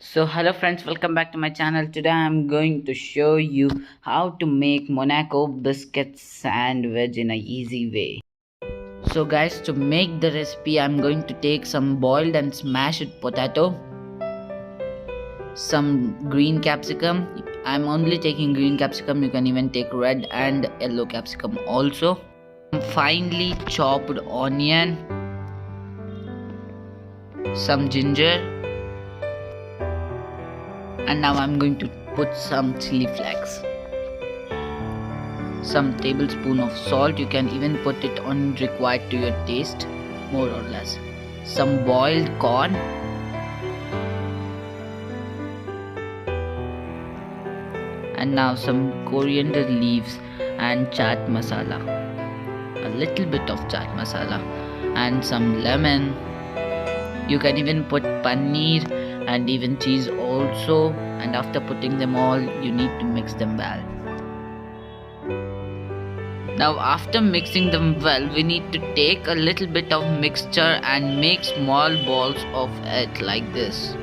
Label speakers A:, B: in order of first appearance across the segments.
A: So hello friends, welcome back to my channel. Today I'm going to show you how to make Monaco biscuit sandwich in a easy way. So guys, to make the recipe I'm going to take some boiled and smashed potato, some green capsicum. I'm only taking green capsicum, you can even take red and yellow capsicum also. Finely chopped onion, some ginger, and now I'm going to put some chili flakes, some tablespoon of salt. You can even put it on required to your taste, more or less. Some boiled corn, and now some coriander leaves and chaat masala, a little bit of chaat masala, and some lemon. You can even put paneer and even cheese also, and after putting them all you need to mix them well. Now after mixing them well, we need to take a little bit of mixture and make small balls of it like this.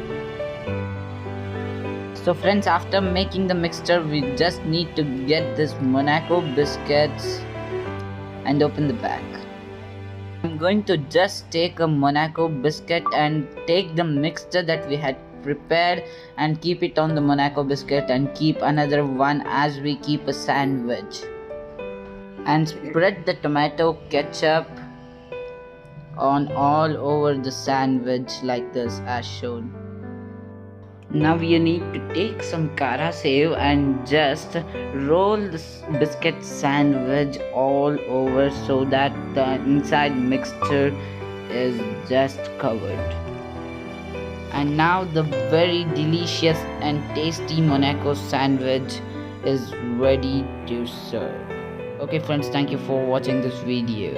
A: So friends, after making the mixture, we just need to get this Monaco biscuits and open the bag. I'm going to just take a Monaco biscuit and take the mixture that we had prepared and keep it on the Monaco biscuit, and keep another one as we keep a sandwich. And spread the tomato ketchup on all over the sandwich like this as shown. Now you need to take some kara save and just roll this biscuit sandwich all over so that the inside mixture is just covered. And now the very delicious and tasty Monaco sandwich is ready to serve. Okay friends, thank you for watching this video.